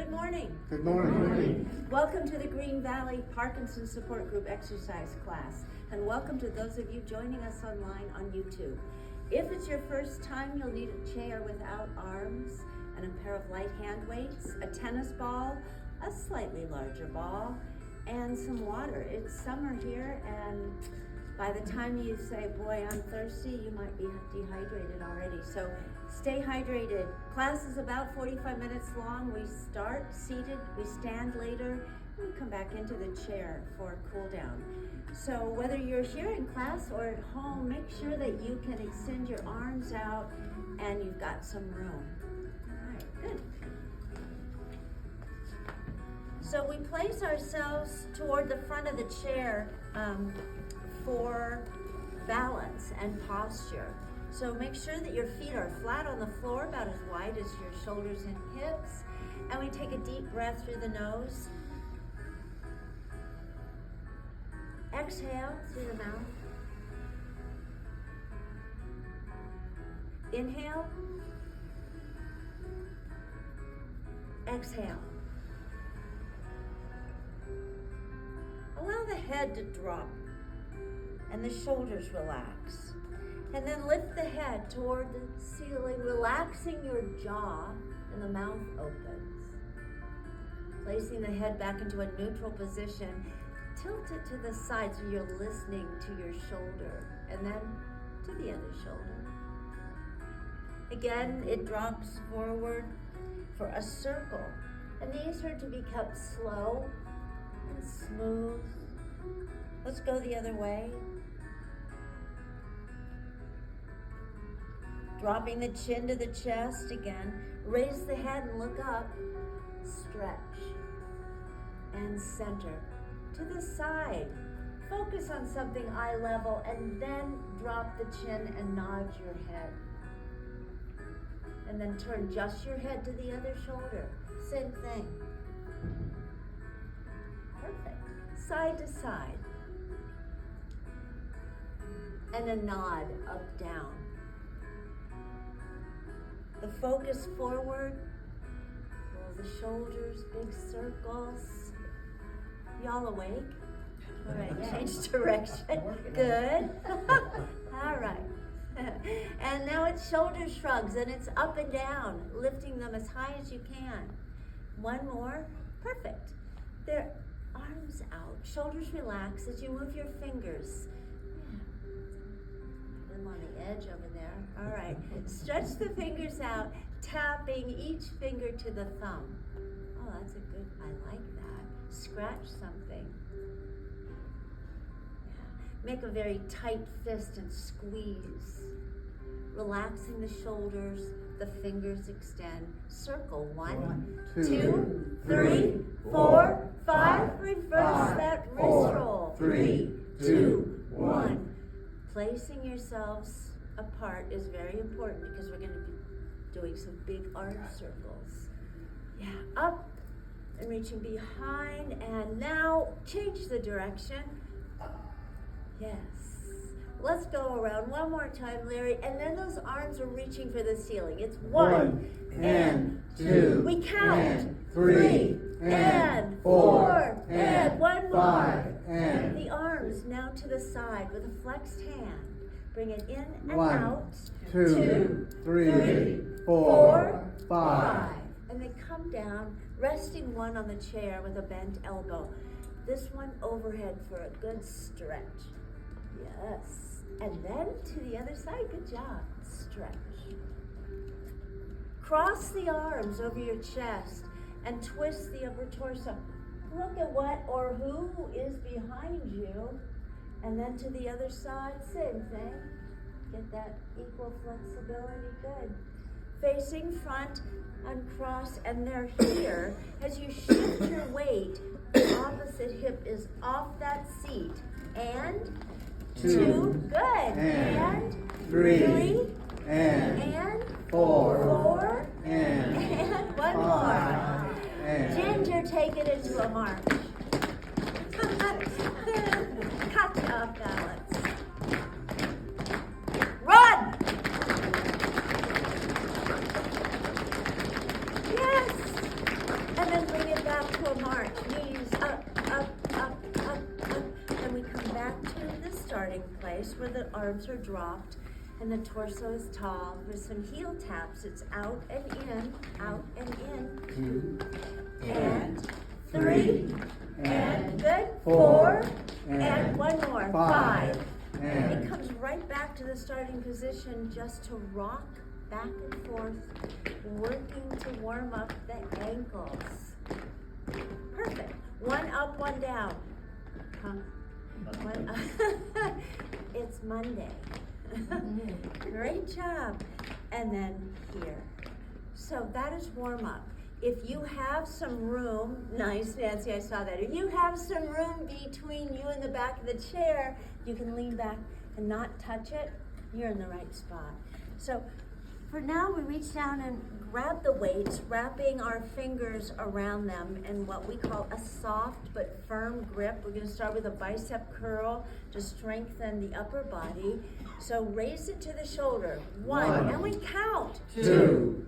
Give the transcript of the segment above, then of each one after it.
Good morning. Good morning. Welcome to the Green Valley Parkinson Support Group exercise class, and welcome to those of you joining us online on YouTube. If it's your first time, you'll need a chair without arms and a pair of light hand weights, a tennis ball, a slightly larger ball, and some water. It's summer here, and by the time you say, boy, I'm thirsty, you might be dehydrated already. So stay hydrated. Class is about 45 minutes long. We start seated, we stand later, and we come back into the chair for a cool down. So whether you're here in class or at home, make sure that you can extend your arms out and you've got some room. All right, good. So we place ourselves toward the front of the chair for balance and posture. So make sure that your feet are flat on the floor, about as wide as your shoulders and hips. And we take a deep breath through the nose. Exhale through the mouth. Inhale. Exhale. Allow the head to drop and the shoulders relax. And then lift the head toward the ceiling, relaxing your jaw, and the mouth opens. Placing the head back into a neutral position, tilt it to the side so you're listening to your shoulder, and then to the other shoulder. Again, it drops forward for a circle. And these are to be kept slow and smooth. Let's go the other way. Dropping the chin to the chest again. Raise the head and look up. Stretch. And center. To the side. Focus on something eye level and then drop the chin and nod your head. And then turn just your head to the other shoulder. Same thing. Perfect. Side to side. And a nod up, down. The focus forward. Roll the shoulders, big circles. Y'all awake? All right, change direction. Good. All right. And now it's shoulder shrugs, and it's up and down, lifting them as high as you can. One more. Perfect. Their arms out, shoulders relax as you move your fingers. I'm on the edge over there. All right. Stretch the fingers out, tapping each finger to the thumb. Oh, that's a good, I like that. Scratch something. Yeah. Make a very tight fist and squeeze. Relaxing the shoulders, the fingers extend. Circle. 1, 2, 3, 4, 5. Reverse that wrist roll. 3, 2, 1. Placing yourselves apart is very important because we're going to be doing some big arm circles. Yeah, up and reaching behind, and now change the direction. Yes. Let's go around one more time, Larry, and then those arms are reaching for the ceiling. It's 1 and 2. We count. And 3 and 4 and one more. 5 and The arms now to the side with a flexed hand. Bring it in and 1, out. 2, 3, 4, 4, 5. And then come down, resting one on the chair with a bent elbow. This one overhead for a good stretch. Yes. And then to the other side. Good job. Stretch. Cross the arms over your chest and twist the upper torso. Look at what or who is behind you. And then to the other side, same thing. Get that equal flexibility. Good. Facing front, uncross, and they're here. As you shift your weight, the opposite hip is off that seat. And 2. Good. And 3. And 4. And one 5. more. And Ginger, take it into a march. Catch you off balance. Run! Yes! And then starting place where the arms are dropped and the torso is tall. With some heel taps, it's out and in, out and in. 2 And 3, and good, 4, and one more, 5. and It comes right back to the starting position just to rock back and forth, working to warm up the ankles. Perfect. One up, one down. Huh? One up. It's Monday. Great job. And then here. So that is warm up. If you have some room, nice, Nancy, I saw that. If you have some room between you and the back of the chair, you can lean back and not touch it. You're in the right spot. So for now, we reach down and grab the weights, wrapping our fingers around them in what we call a soft but firm grip. We're going to start with a bicep curl to strengthen the upper body. So raise it to the shoulder. 1, and we count. 2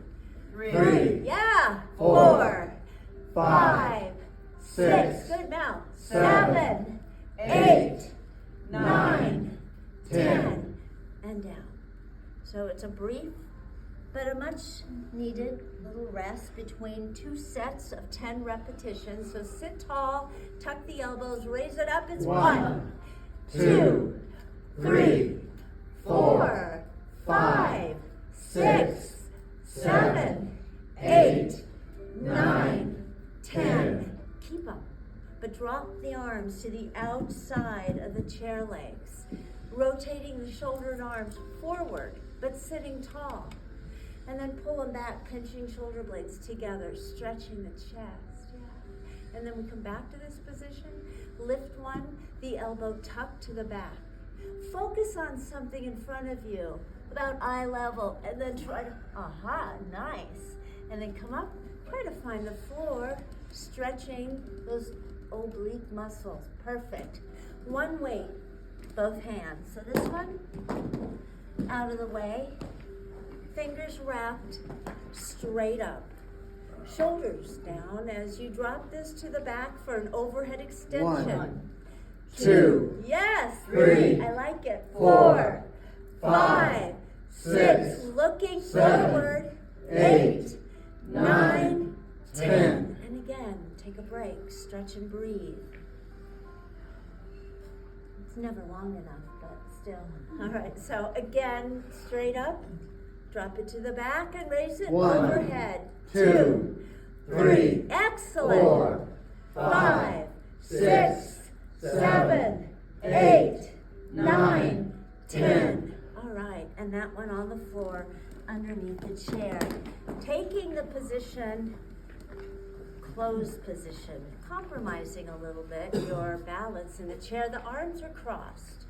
3 Yeah. 4 5 6. 6 Good now. 7 8 9 9 10 10 and down. So it's a brief but a much needed little rest between 2 sets of 10 repetitions. So sit tall, tuck the elbows, raise it up. It's 1 2 3 4 5 6 7 8 9 10. Keep them, but drop the arms to the outside of the chair legs, rotating the shoulder and arms forward, but sitting tall. And then pull them back, pinching shoulder blades together, stretching the chest. Yeah. And then we come back to this position. Lift one, the elbow tucked to the back. Focus on something in front of you, about eye level, and then try to, nice. And then come up, try to find the floor, stretching those oblique muscles. Perfect. One weight, both hands. So this one, out of the way. Fingers wrapped straight up. Shoulders down as you drop this to the back for an overhead extension. 1 2 Yes. 3 I like it. 4 5 6 Looking 7 forward. 8 9 10. And again, take a break. Stretch and breathe. It's never long enough, but still. All right. So again, straight up. Drop it to the back and raise it 1 overhead. 2 3 Excellent. 4 5 6 7 8 9 10. All right, and that one on the floor underneath the chair. Taking the position, closed position, compromising a little bit your balance in the chair. The arms are crossed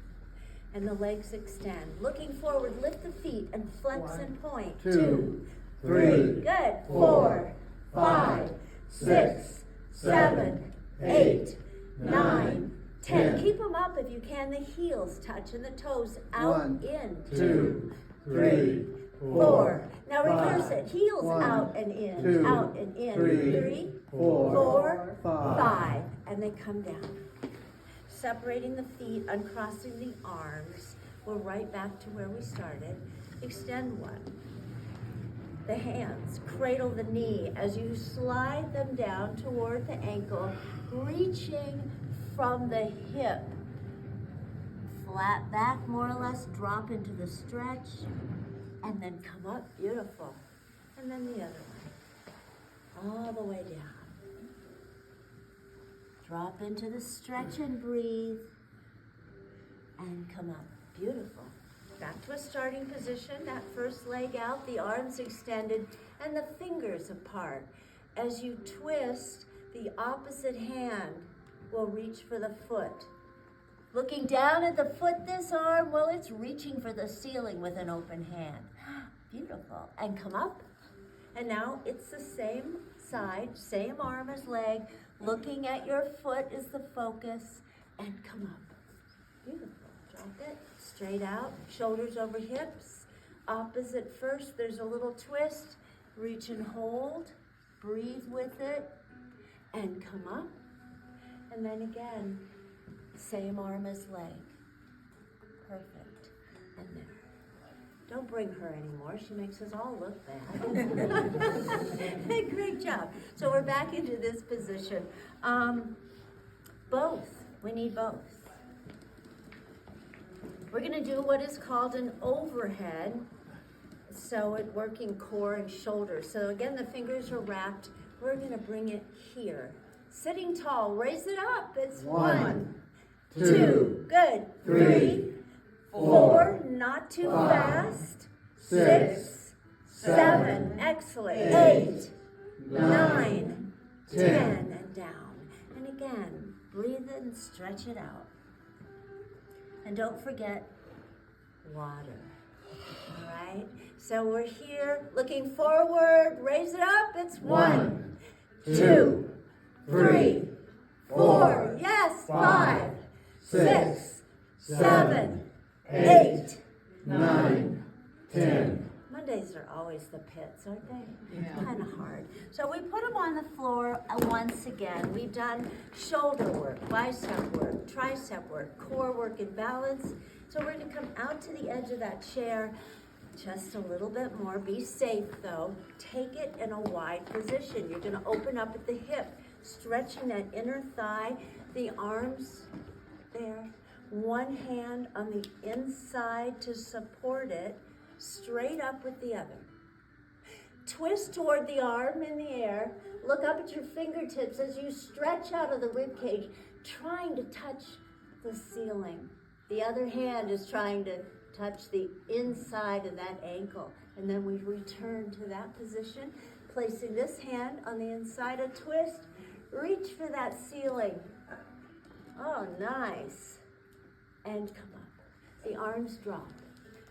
and the legs extend. Looking forward, lift the feet and flex and point. 2 3 Good. 4 5 6 7 8 9 10. Keep them up if you can. The heels touch and the toes out, 1 in. 2 3 4. Now reverse 5 it. Heels 1 out and in. 2 Out and in. 3 4 4 5 5. And they come down. Separating the feet, uncrossing the arms. We're right back to where we started. Extend one. The hands cradle the knee as you slide them down toward the ankle, reaching from the hip. Flat back, more or less, drop into the stretch, and then come up. Beautiful. And then the other way. All the way down. Drop into the stretch and breathe, and come up. Beautiful. Back to a starting position, that first leg out, the arms extended, and the fingers apart. As you twist, the opposite hand will reach for the foot. Looking down at the foot, this arm, well, it's reaching for the ceiling with an open hand. Beautiful. And come up. And now it's the same side, same arm as leg. Looking at your foot is the focus. And come up. Beautiful. Drop it. Straight out. Shoulders over hips. Opposite first. There's a little twist. Reach and hold. Breathe with it. And come up. And then again, same arm as leg. Perfect. And there. Don't bring her anymore. She makes us all look bad. Great job. So we're back into this position. Both. We need both. We're going to do what is called an overhead. So it working core and shoulders. So again, the fingers are wrapped. We're going to bring it here. Sitting tall. Raise it up. It's 1, 2. Good. 3, 4. Not too fast. 6, 7. Excellent. 8, 9, 10. And down. And again, breathe in, stretch it out. And don't forget water. All right? So we're here, looking forward. Raise it up. It's 1, 2, 3, 4. Yes. 5, 6, 7, 8, 9, 10. Mondays are always the pits, aren't they? Yeah. Kind of hard. So we put them on the floor once again. We've done shoulder work, bicep work, tricep work, core work, and balance. So we're going to come out to the edge of that chair just a little bit more. Be safe though. Take it in a wide position. You're going to open up at the hip, stretching that inner thigh, the arms there. One hand on the inside to support it, straight up with the other. Twist toward the arm in the air. Look up at your fingertips as you stretch out of the rib cage, trying to touch the ceiling. The other hand is trying to touch the inside of that ankle. And then we return to that position, placing this hand on the inside, a twist. Reach for that ceiling. Oh, nice. And come up. The arms drop.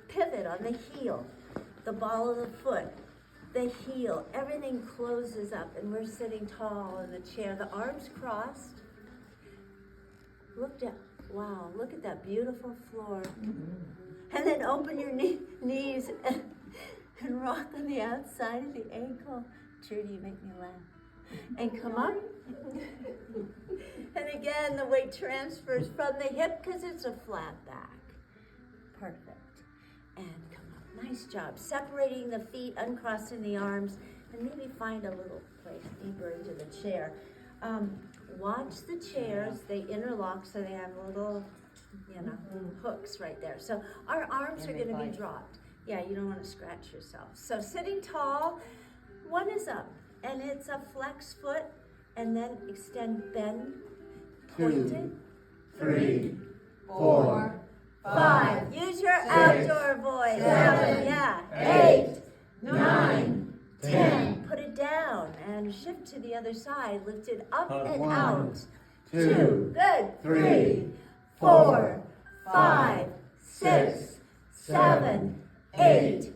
Pivot on the heel, the ball of the foot, the heel. Everything closes up and we're sitting tall in the chair. The arms crossed. Look down. Wow, look at that beautiful floor. And then open your knees and rock on the outside of the ankle. Trudy, you make me laugh. And come up. And again, the weight transfers from the hip because it's a flat back. Perfect. And come up. Nice job. Separating the feet, uncrossing the arms, and maybe find a little place deeper into the chair. Watch the chairs. They interlock, so they have little, hooks right there. So our arms are going to be dropped. Yeah, you don't want to scratch yourself. So sitting tall, one is up, and it's a flex foot, and then extend, bend, point it. 3, 4, 5. Use your outdoor voice. 7. Yeah. 8, 9, 10. Put it down and shift to the other side. Lift it up and 1, out. 2. Good. 3, 3, 4, 5, 6, 7, 8,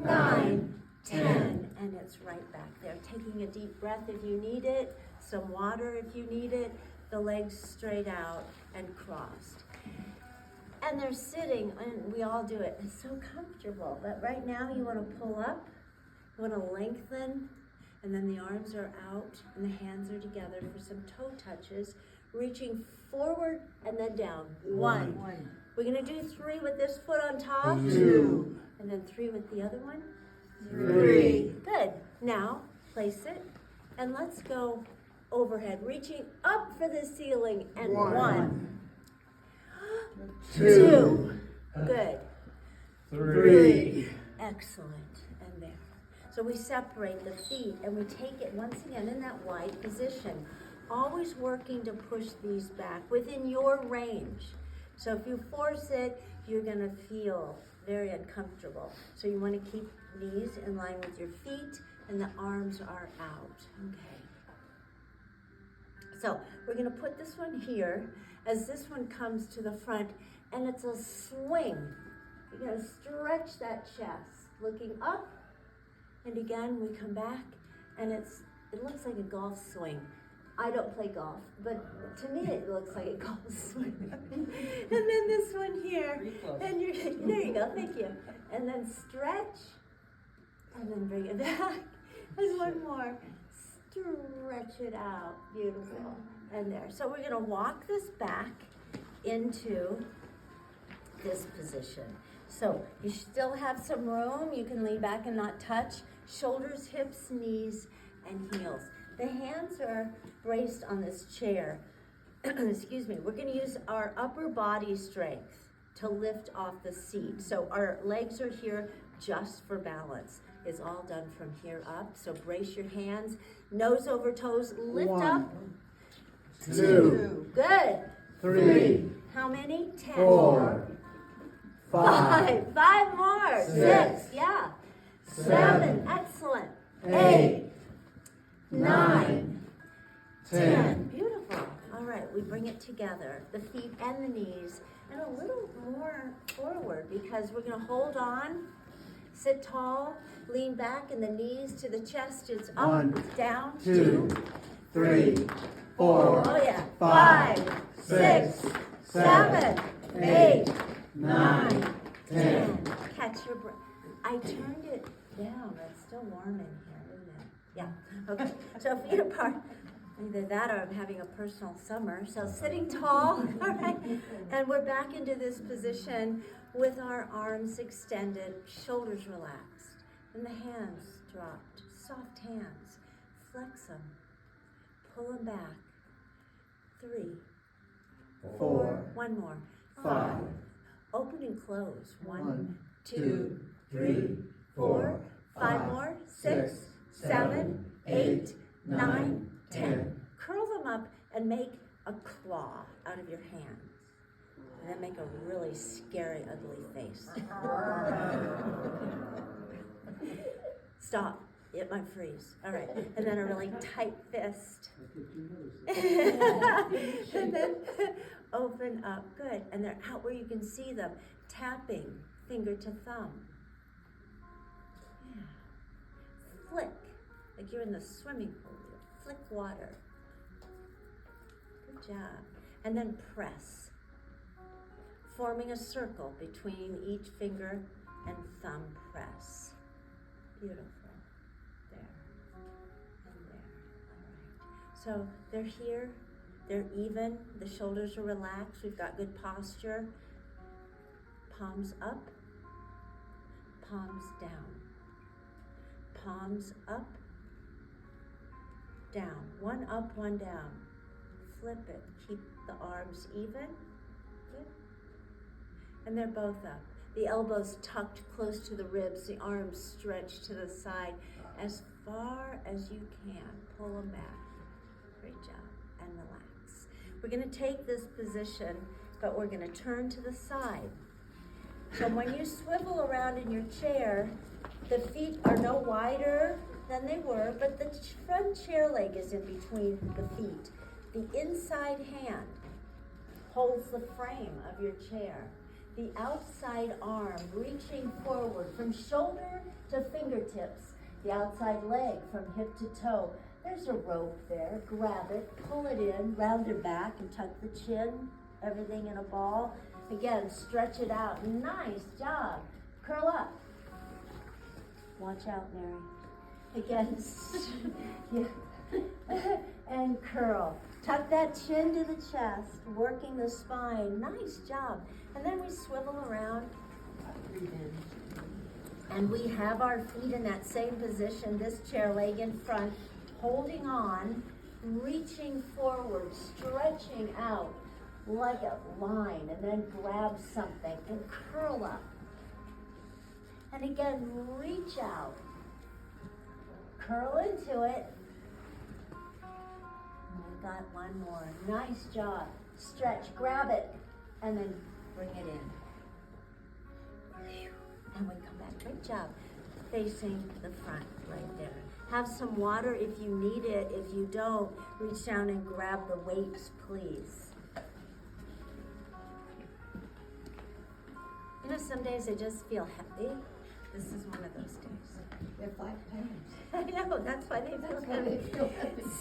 9, 10. And it's right back there. Taking a deep breath if you need it. Some water if you need it. The legs straight out and crossed. And they're sitting, and we all do it. It's so comfortable. But right now you want to pull up, you want to lengthen, and then the arms are out and the hands are together for some toe touches. Reaching forward and then down. 1. We're going to do 3 with this foot on top. 2. And then 3 with the other one. 3. Good. Now, place it. And let's go overhead. Reaching up for the ceiling. And 1. 2. Good. 3. Excellent. And there. So we separate the feet and we take it once again in that wide position. Always working to push these back within your range. So if you force it, you're going to feel very uncomfortable. So you want to keep knees in line with your feet and the arms are out. Okay. So we're going to put this one here as this one comes to the front, and it's a swing. You're going to stretch that chest, looking up, and again we come back, and it looks like a golf swing. I don't play golf, but to me it looks like a golf swing. And then this one here, and there you go, thank you. And then stretch, and then bring it back. There's one more. Stretch it out, beautiful, and there. So we're gonna walk this back into this position. So you still have some room. You can lean back and not touch. Shoulders, hips, knees, and heels. The hands are braced on this chair. Excuse me. We're going to use our upper body strength to lift off the seat. So our legs are here just for balance. It's all done from here up. So brace your hands, nose over toes, lift up. 2, Good. 3, How many? 10. 4, 5, 5 more. 6. Yeah. 7. Excellent. 8. 9. 10. Beautiful. All right, we bring it together, the feet and the knees, and a little more forward because we're going to hold on, sit tall, lean back, and the knees to the chest. It's up, 1, down, 2, 3, 4, Oh yeah. 5, 6, 6, 7, 8, 9, 10. Catch your breath. I turned it down. It's still warm in here, isn't it? Yeah. Okay. So feet apart. Either that or I'm having a personal summer. So sitting tall, all right. And we're back into this position with our arms extended, shoulders relaxed, and the hands dropped. Soft hands. Flex them. Pull them back. 3, 4, One more. 5, Open and close. 1, 2, 2, 3, 3, 4, 5 more. 6, 7, 8, 9, 10. Curl them up and make a claw out of your hands. And then make a really scary, ugly face. Stop. It might freeze. All right. And then a really tight fist. And then open up. Good. And they're out where you can see them. Tapping finger to thumb. Yeah. Flick. Like you're in the swimming pool. You flick water. Good job. And then press. Forming a circle between each finger and thumb press. Beautiful. There. And there. All right. So they're here. They're even. The shoulders are relaxed. We've got good posture. Palms up. Palms down. Palms up. Down. One up, one down. Flip it. Keep the arms even. Good. And they're both up. The elbows tucked close to the ribs. The arms stretched to the side as far as you can. Pull them back. Great job. And relax. We're going to take this position, but we're going to turn to the side. So when you swivel around in your chair, the feet are no wider than they were, but the front chair leg is in between the feet. The inside hand holds the frame of your chair. The outside arm reaching forward from shoulder to fingertips. The outside leg from hip to toe. There's a rope there. Grab it, pull it in, round your back and tuck the chin. Everything in a ball. Again, stretch it out. Nice job. Curl up. Watch out, Mary. Again, yeah. And curl. Tuck that chin to the chest, working the spine. Nice job. And then we swivel around. And we have our feet in that same position, this chair leg in front, holding on, reaching forward, stretching out like a line, and then grab something and curl up. And again, reach out. Curl into it. And we've got one more. Nice job. Stretch, grab it, and then bring it in. And we come back. Great job. Facing the front right there. Have some water if you need it. If you don't, reach down and grab the weights, please. You know, some days I just feel heavy. This is one of those days. They're 5 pounds. I know, that's why they feel heavy.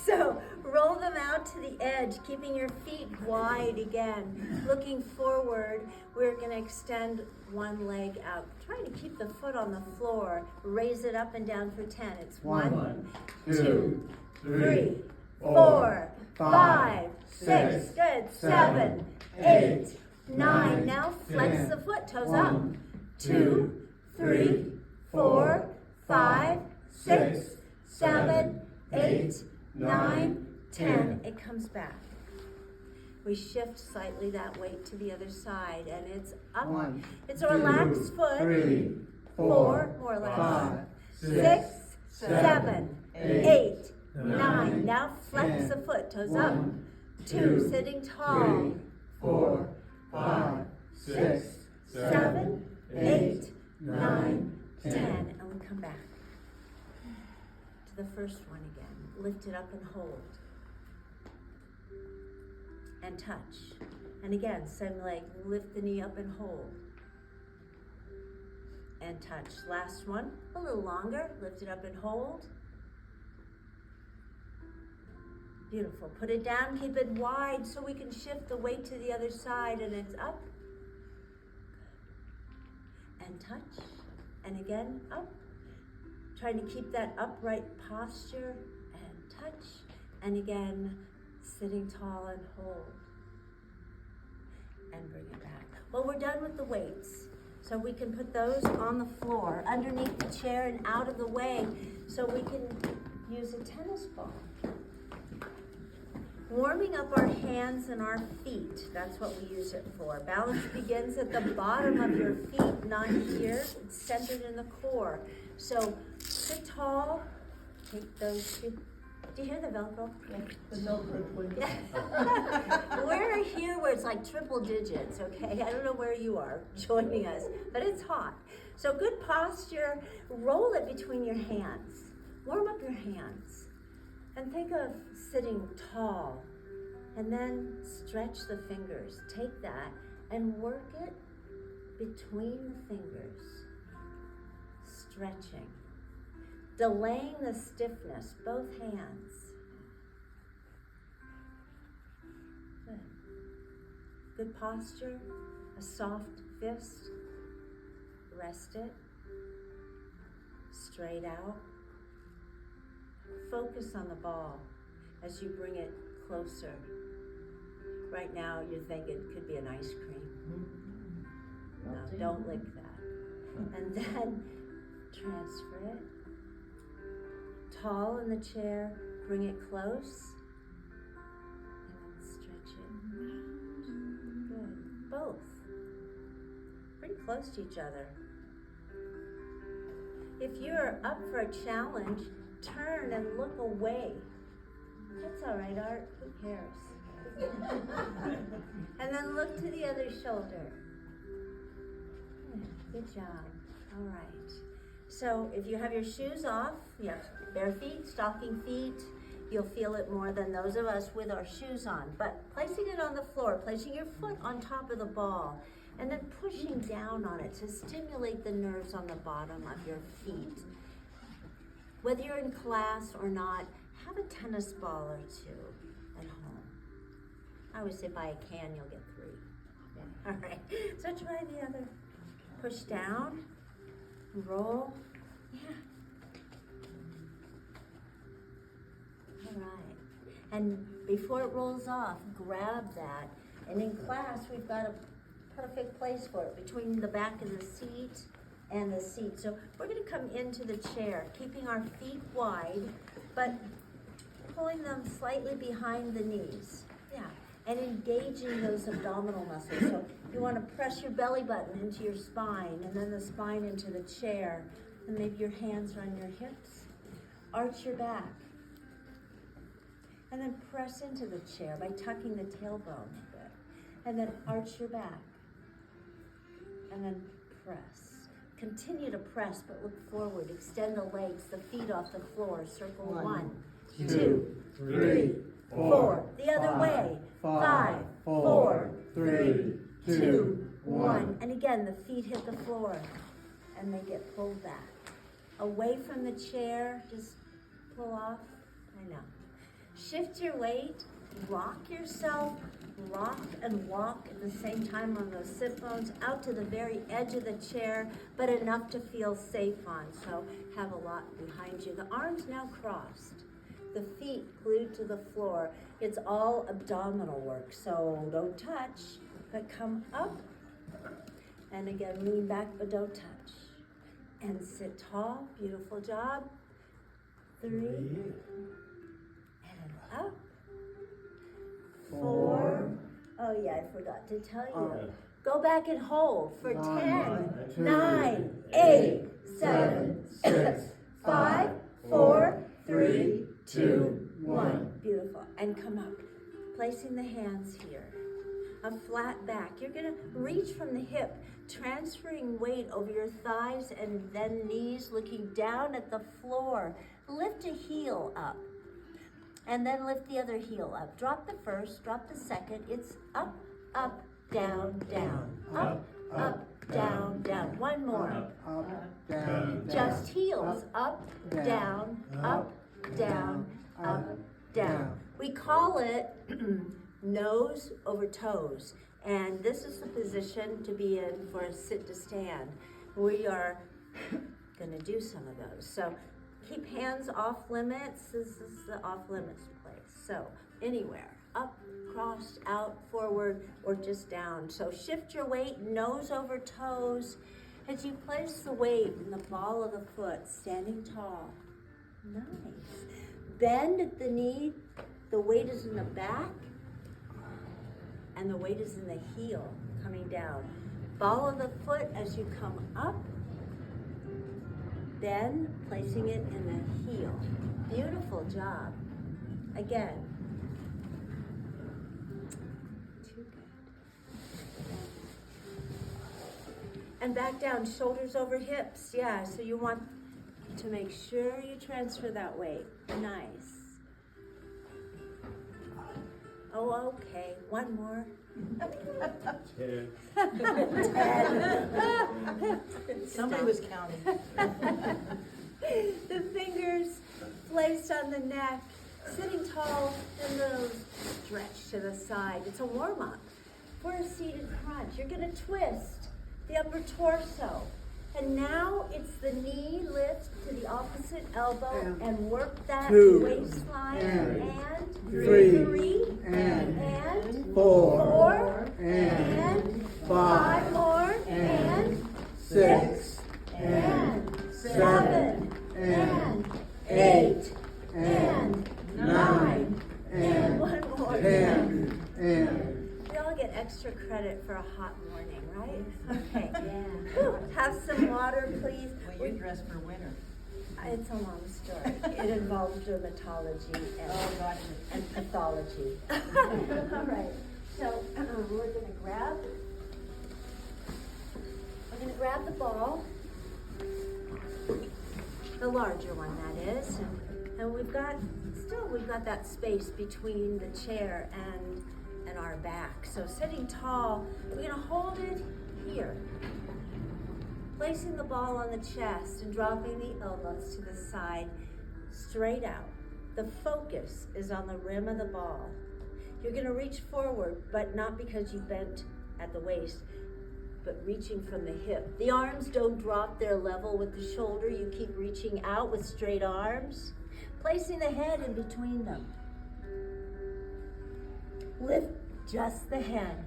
So roll them out to the edge, keeping your feet wide again. Looking forward, we're going to extend one leg out. Trying to keep the foot on the floor. Raise it up and down for 10. It's 1, 2, 3, 4, 5, 6, good, 7, 8, 9. Now flex the foot, toes up. 2, 3, 4, 5, 6, 7, 8, 9, 10. It comes back. We shift slightly that weight to the other side, and it's up. 1, It's a relaxed foot. 3, 4, more or less. 5, 6, 7, 8, 9. 9. Now flex the foot, toes up. 1, 2, sitting tall. 3, 4, 5, 6, 7, 8, 9, 10. 10. And we come back to the first one again. Lift it up and hold. And touch. And again, same leg, lift the knee up and hold. And touch. Last one, a little longer. Lift it up and hold. Beautiful. Put it down, keep it wide so we can shift the weight to the other side, and it's up. And touch. And again, up. Trying to keep that upright posture, and touch. And again, sitting tall and hold. And bring it back. Well, we're done with the weights. So we can put those on the floor, underneath the chair and out of the way, so we can use a tennis ball. Warming up our hands and our feet, that's what we use it for. Balance begins at the bottom of your feet, not here. It's centered in the core. So sit tall, take those two. Do you hear the Velcro? The Velcro twin. Yeah. We're here where it's like triple digits, okay? I don't know where you are joining us, but it's hot. So good posture, roll it between your hands. Warm up your hands. And think of sitting tall. And then stretch the fingers. Take that and work it between the fingers. Stretching. Delaying the stiffness, both hands. Good. Good posture, a soft fist. Rest it. Straight out. Focus on the ball as you bring it closer. Right now you're thinking it could be an ice cream. No, don't lick that. And then transfer it. Tall in the chair, bring it close, and then stretch it. Good. Both. Pretty close to each other. If you're up for a challenge, turn and look away. That's all right, Art. Who cares? And then look to the other shoulder. Good job. All right. So if you have your shoes off, you have bare feet, stocking feet, you'll feel it more than those of us with our shoes on. But placing it on the floor, placing your foot on top of the ball, and then pushing down on it to stimulate the nerves on the bottom of your feet. Whether you're in class or not, have a tennis ball or two at home. I always say buy a can, you'll get 3. Yeah. All right, so try the other. Push down, roll. Yeah. All right. And before it rolls off, grab that. And in class, we've got a perfect place for it between the back of the seat and the seat. So we're going to come into the chair, keeping our feet wide, but pulling them slightly behind the knees. Yeah. And engaging those abdominal muscles. So you want to press your belly button into your spine, and then the spine into the chair. And maybe your hands are on your hips. Arch your back. And then press into the chair by tucking the tailbone. Good. And then arch your back. And then press. Continue to press, but look forward. Extend the legs, the feet off the floor. Circle 1, 2, 3, 4. The other way. 5, 4, 3, 2, 1. And again, the feet hit the floor and they get pulled back. Away from the chair, just pull off. I know. Shift your weight, rock yourself, rock and walk at the same time on those sit bones out to the very edge of the chair, but enough to feel safe on. So have a lot behind you. The arms now crossed. The feet glued to the floor. It's all abdominal work, so don't touch, but come up. And again, lean back, but don't touch. And sit tall, beautiful job. 3, and up. 4, oh yeah, I forgot to tell you. Go back and hold for 10, 9, 8, 7, 6, 5, 4, 3, 2, 1. Beautiful. And come up. Placing the hands here. A flat back. You're going to reach from the hip, transferring weight over your thighs and then knees, looking down at the floor. Lift a heel up. And then lift the other heel up. Drop the first, drop the second. It's up, up, down, down. Up, up, down, down. One more. Up, down, Just heels. Up, down, up, down, up, down. We call it nose over toes. And this is the position to be in for a sit to stand. We are going to do some of those. So keep hands off limits. This is the off limits place. So anywhere, up, crossed, out, forward, or just down. So shift your weight, nose over toes, as you place the weight in the ball of the foot, standing tall. Nice. Bend at the knee. The weight is in the back, and the weight is in the heel coming down. Ball of the foot as you come up, then placing it in the heel. Beautiful job. Again. Too good. And back down, shoulders over hips. Yeah, so you want to make sure you transfer that weight. Nice. Oh, okay. One more. 10. 10. Somebody was counting. The fingers placed on the neck, sitting tall, and little stretch to the side. It's a warm-up for a seated crunch. You're going to twist the upper torso. And now it's the knee lift to the opposite elbow and work that 2, waistline. And 3, and 4, 4, and 5 more, and 6, and 7, and 8, and 9, and and one more. 10, and We all get extra credit for a hot morning, right? Okay. Yeah. Have some water, please. Well, you dress for winter. It's a long story. It involves dermatology and, Oh, gotcha. and pathology. All right. So we're gonna grab the ball, the larger one that is, and we've got that space between the chair and our back. So sitting tall, we're gonna hold it here. Placing the ball on the chest and dropping the elbows to the side, straight out. The focus is on the rim of the ball. You're gonna reach forward, but not because you bent at the waist, but reaching from the hip. The arms don't drop, they're level with the shoulder. You keep reaching out with straight arms, placing the head in between them. Lift just the head.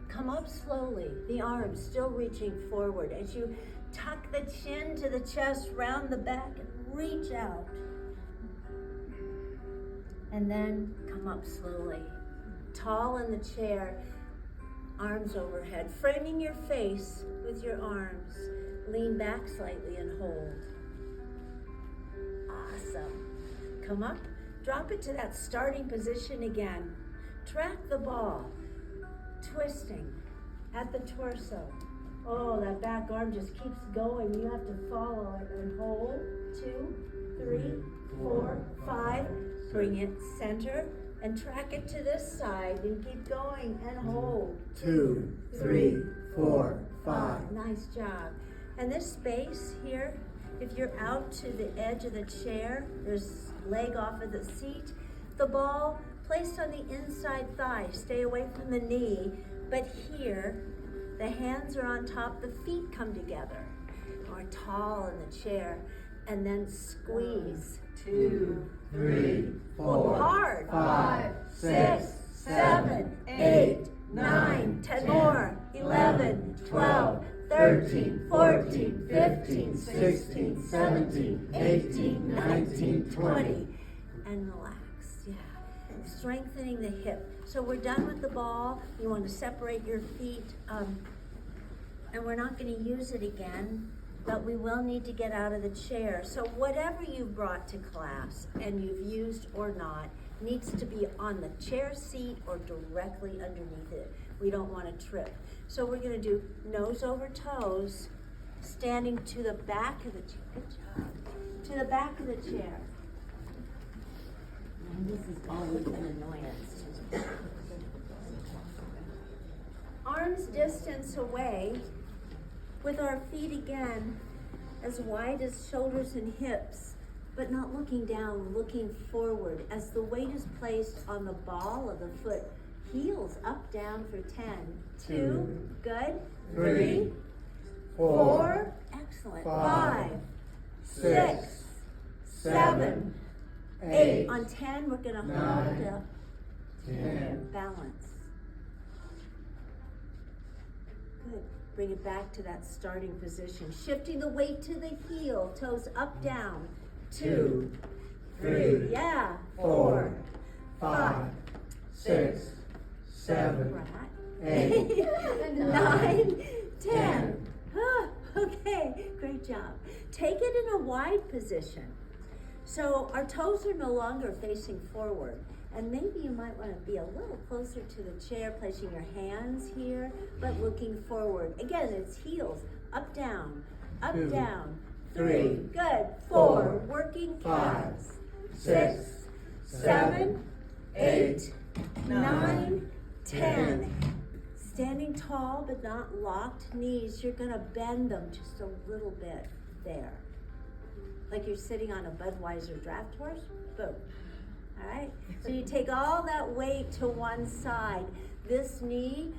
Come up slowly, the arms still reaching forward as you tuck the chin to the chest, round the back, and reach out. And then come up slowly, tall in the chair, arms overhead, framing your face with your arms. Lean back slightly and hold. Awesome. Come up, drop it to that starting position again. Track the ball, twisting at the torso. Oh, that back arm just keeps going. You have to follow it and hold. 2, 3, 4, 5. Bring it center and track it to this side and keep going and hold. 2, 3, 4, 5. Nice job. And this space here, if you're out to the edge of the chair, there's leg off of the seat. The ball placed on the inside thigh. Stay away from the knee. But here, the hands are on top, the feet come together, or tall in the chair, and then squeeze. 2, 3, 4, Hard. 5, 6, 7, 8, 9, 10 more, 11, 12, 13, 14, 15, 16, 17, 18, 19, 20. And relax, yeah. Strengthening the hip. So we're done with the ball. You want to separate your feet, and we're not going to use it again, but we will need to get out of the chair. So whatever you brought to class, and you've used or not, needs to be on the chair seat or directly underneath it. We don't want to trip. So we're going to do nose over toes, standing to the back of the chair. Good job. To the back of the chair. And this is always an annoyance. Arms distance away, with our feet again as wide as shoulders and hips, but not looking down, looking forward as the weight is placed on the ball of the foot. Heels up, down for 10. 2, good. 3, 4, excellent. 5, 6, 7, 8. On 10, we're gonna hold up. 10. Balance. Good. Bring it back to that starting position. Shifting the weight to the heel, toes up, down. 2, 3, yeah. 4, 5, 6, 7, 8, 9, 10. Okay, great job. Take it in a wide position. So our toes are no longer facing forward. And maybe you might want to be a little closer to the chair, placing your hands here, but looking forward. Again, it's heels, up, down, up, 2, down. 3, 3, good. 4, working 5, calves. 6, 7, 8, 9, 9, 10. Standing tall but not locked knees, you're gonna bend them just a little bit there. Like you're sitting on a Budweiser draft horse, boom. All right, so you take all that weight to one side. This knee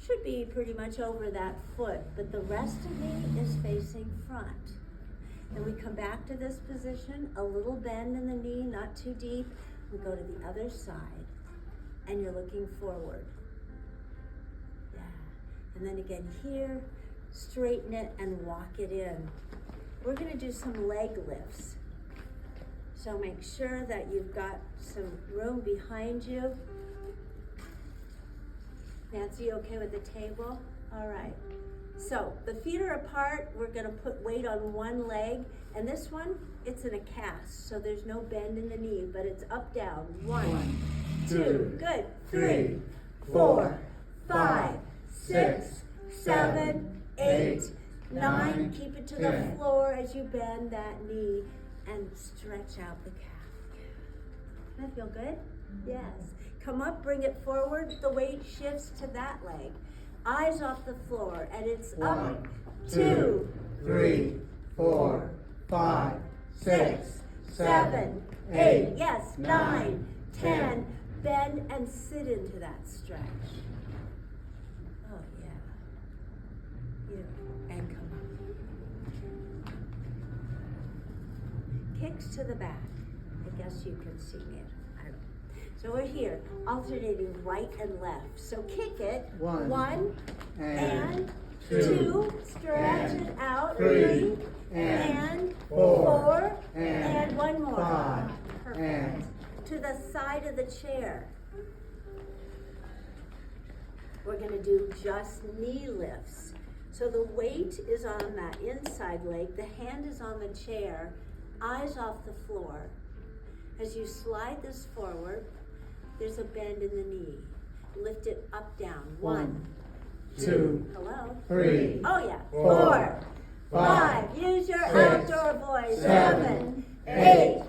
should be pretty much over that foot, but the rest of me is facing front. Then we come back to this position, a little bend in the knee, not too deep. We go to the other side, and you're looking forward. Yeah, and then again here, straighten it and walk it in. We're gonna do some leg lifts. So make sure that you've got some room behind you. Nancy, okay with the table? All right. So the feet are apart. We're gonna put weight on one leg. And this one, it's in a cast. So there's no bend in the knee, but it's up, down. 1, 2, good. 3, 4, 5, 6, 7, 8, 9. Keep it to the floor as you bend that knee and stretch out the calf. Does that feel good? Yes. Come up, bring it forward. The weight shifts to that leg. Eyes off the floor, and it's up. 1, 2, 2, 3, 4, 5, 6, 7, 8. Yes, 9, 10. Bend and sit into that stretch. Oh, yeah. Beautiful. And come up. Kicks to the back. I guess you can see it. I don't know. So we're here, alternating right and left. So kick it. 1 and 2. Stretch it out. 3 and 4 and 1 more. 5 Perfect. and To the side of the chair. We're going to do just knee lifts. So the weight is on that inside leg. The hand is on the chair. Eyes off the floor. As you slide this forward, there's a bend in the knee. Lift it up, down. 1, 2, hello. 3, Oh yeah. 4, 5. Use your 6, outdoor voice. 7, 8,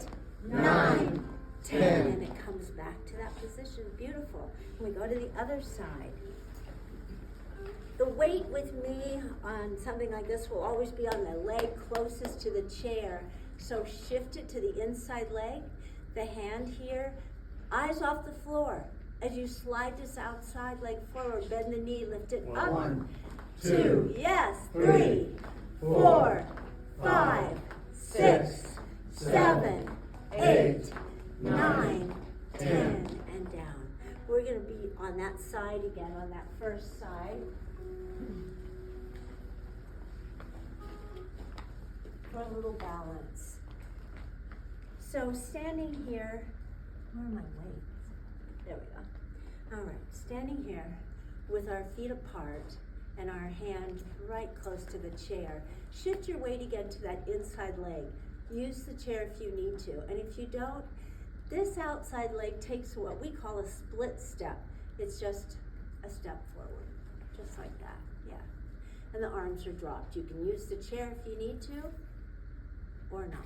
9, 10. And it comes back to that position. Beautiful. We go to the other side. The weight with me on something like this will always be on the leg closest to the chair. So shift it to the inside leg, the hand here, eyes off the floor. As you slide this outside leg forward, bend the knee, lift it up. 1, 2, yes, 3, 3, 4, 5, 6, 7, 8, 9, 10, and down. We're going to be on that side wide again on that first side. For a little balance. So standing here, where are my weights? There we go. All right, standing here with our feet apart and our hand right close to the chair. Shift your weight again to that inside leg. Use the chair if you need to. And if you don't, this outside leg takes what we call a split step. It's just a step forward, just like that, yeah. And the arms are dropped. You can use the chair if you need to, or not.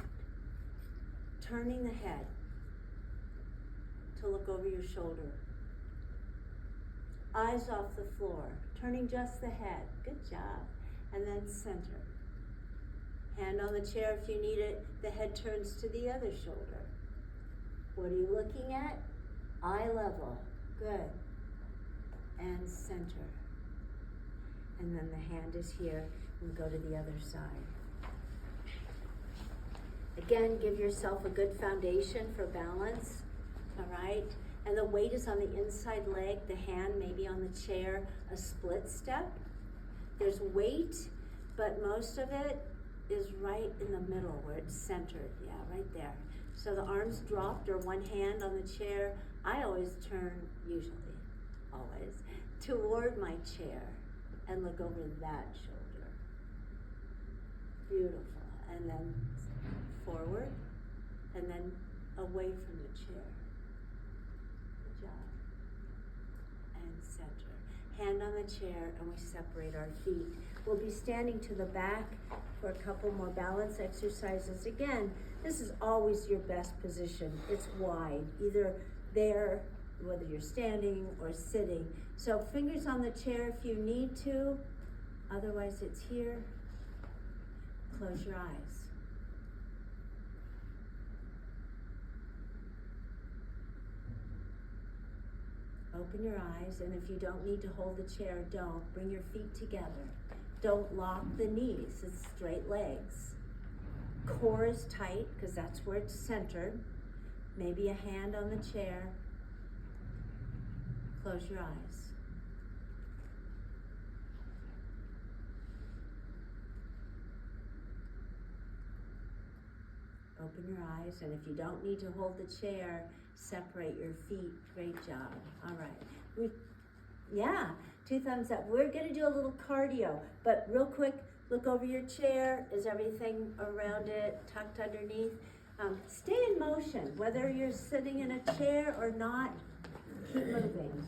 Turning the head to look over your shoulder. Eyes off the floor, turning just the head. Good job. And then center. Hand on the chair if you need it. The head turns to the other shoulder. What are you looking at? Eye level. Good. And center. And then the hand is here and go to the other side. Again, give yourself a good foundation for balance. All right? And the weight is on the inside leg, the hand maybe on the chair, a split step. There's weight, but most of it is right in the middle where it's centered. Yeah, right there. So the arms dropped or one hand on the chair. I always turn, usually, always, toward my chair and look over that shoulder. Beautiful. And then forward and then away from the chair. Good job. And center. Hand on the chair and we separate our feet. We'll be standing to the back for a couple more balance exercises. Again, this is always your best position. It's wide, either there, whether you're standing or sitting. So fingers on the chair if you need to. Otherwise it's here. Close your eyes. Open your eyes, and if you don't need to hold the chair, don't. Bring your feet together. Don't lock the knees, it's straight legs. Core is tight, because that's where it's centered. Maybe a hand on the chair. Close your eyes. Open your eyes, and if you don't need to hold the chair, separate your feet. Great job. All right. Yeah, 2 thumbs up. We're gonna do a little cardio, but real quick, look over your chair. Is everything around it tucked underneath? Stay in motion, whether you're sitting in a chair or not, keep moving.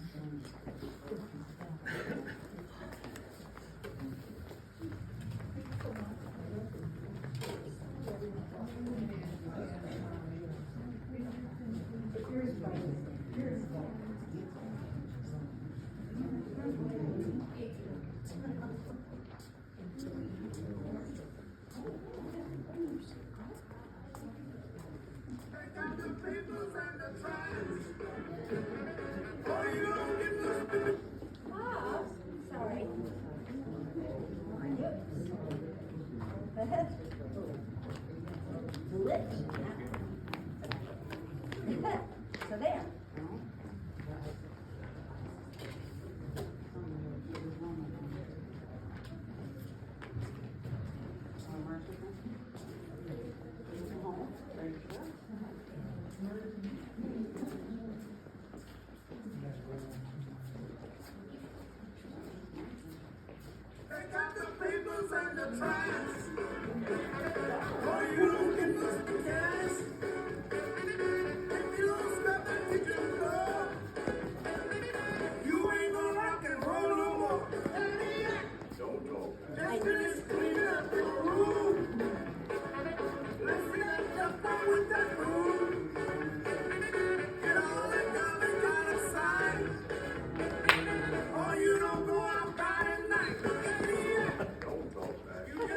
Sorry. Lift. So there.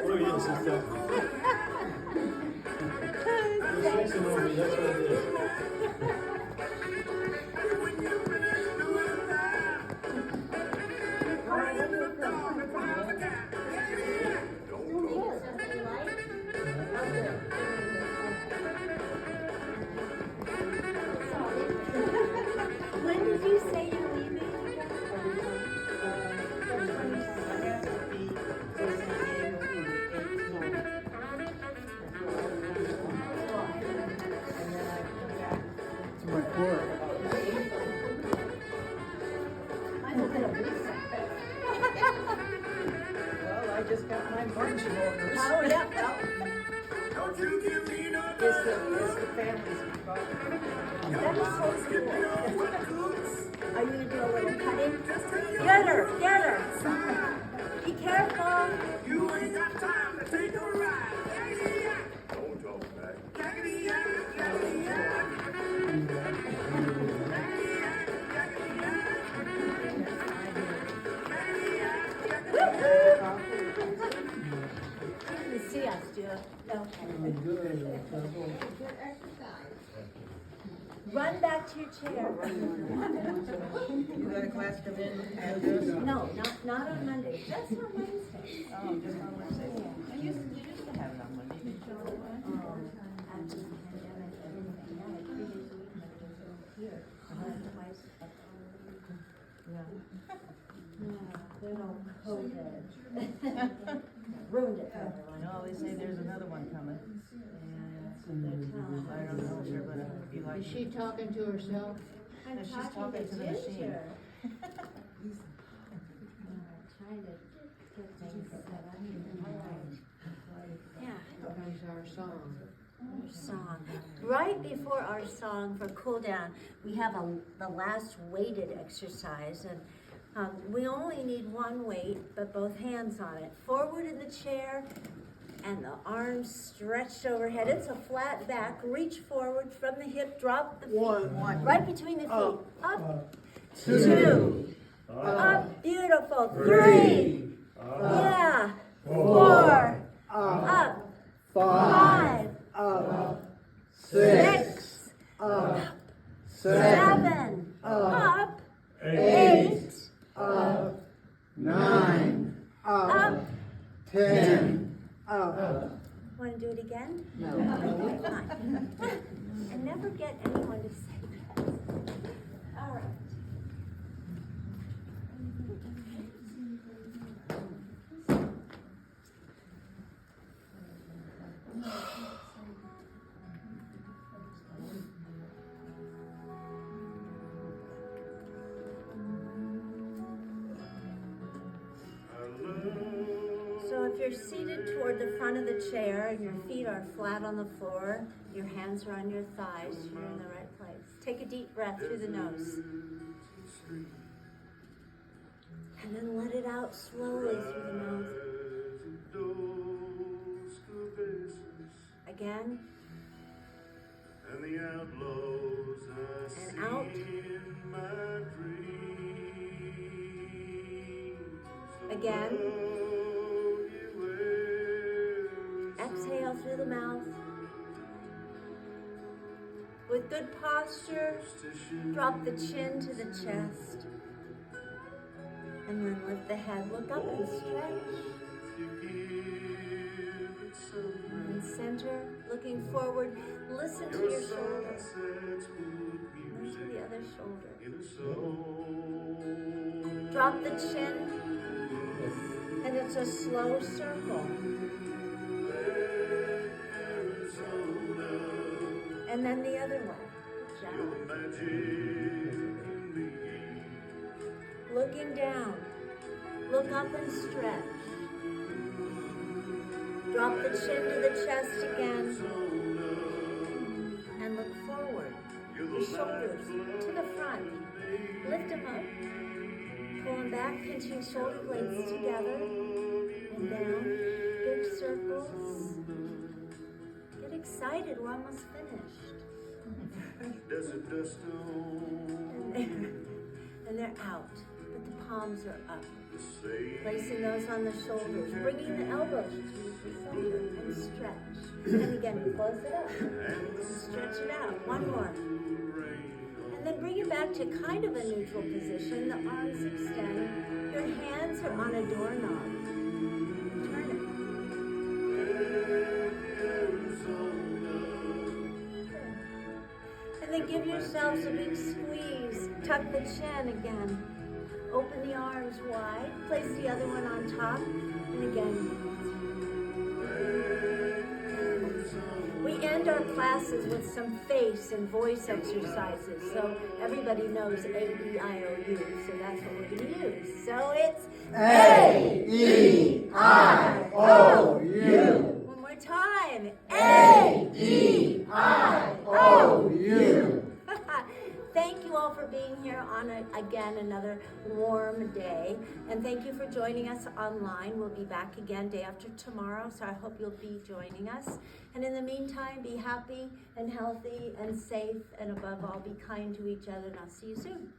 Oh, yes, it's that. You're fixing over me, that's what it is. When did you say you're leaving? Oh, yeah, well, It's the family's fault. that is so cool. Are you gonna do a little cutting? Get her, get her. Be careful. You ain't got time to take a ride. Don't talk back. You see us, do it. No. Run back to your chair. You got a class come in address? No, not on Monday. That's on Wednesday. Oh, just on Wednesday. You used to have it on Monday, didn't you? After the pandemic, everything, yeah, like 3 days a week, and I was over here. Otherwise, good old COVID. Ruined it for everyone. No, they say there's another one coming. I don't know, sure, but if you like. Is she talking to herself? I'm No, she's talking talking to the machine. Ginger. Trying to get things set up. Yeah. That's our song. Song. Right before our song for cool down, we have the last weighted exercise, and we only need one weight, but both hands on it. Forward in the chair, and the arms stretched overhead. It's a flat back. Reach forward from the hip. Drop the feet. One. Right between the feet. Up. Two. Two. Up. Beautiful. Three. Yeah. Four. Up. Five. Six. Seven. Up. Eight. Nine, Up. 10, Want to do it again? No. Fine. I never get anyone to say yes. All right. So if you're seated toward the front of the chair and your feet are flat on the floor, your hands are on your thighs, you're in the right place. Take a deep breath through the nose. And then let it out slowly through the mouth. Again. And the outlaws I And out. see in my dreams. Again. Oh, you wear Exhale through the mouth. With good posture, drop the chin to the chest. And then lift the head. Look up and stretch. And center, looking forward. Listen to your shoulder. Listen to the other shoulder. Drop the chin. And it's a slow circle. And then the other one. Looking down. Look up and stretch. Drop the chin to the chest again. And look forward. Your shoulders to the front. Lift them up. Pull them back, pinching shoulder blades together. And down. Big circles. Get excited, we're almost finished. And they're out, but the palms are up. Placing those on the shoulders, bringing the elbows to the center and stretch. And again, close it up. Stretch it out. One more. And then bring it back to kind of a neutral position. The arms extend. Your hands are on a doorknob. Turn it. And then give yourselves a big squeeze. Tuck the chin again. Open the arms wide. Place the other one on top. And again. We end our classes with some face and voice exercises. So everybody knows A-E-I-O-U. So that's what we're going to use. So it's A-E-I-O-U. warm day. And thank you for joining us online. We'll be back again day after tomorrow, so I hope you'll be joining us. And in the meantime, be happy and healthy and safe, and above all, be kind to each other, and I'll see you soon.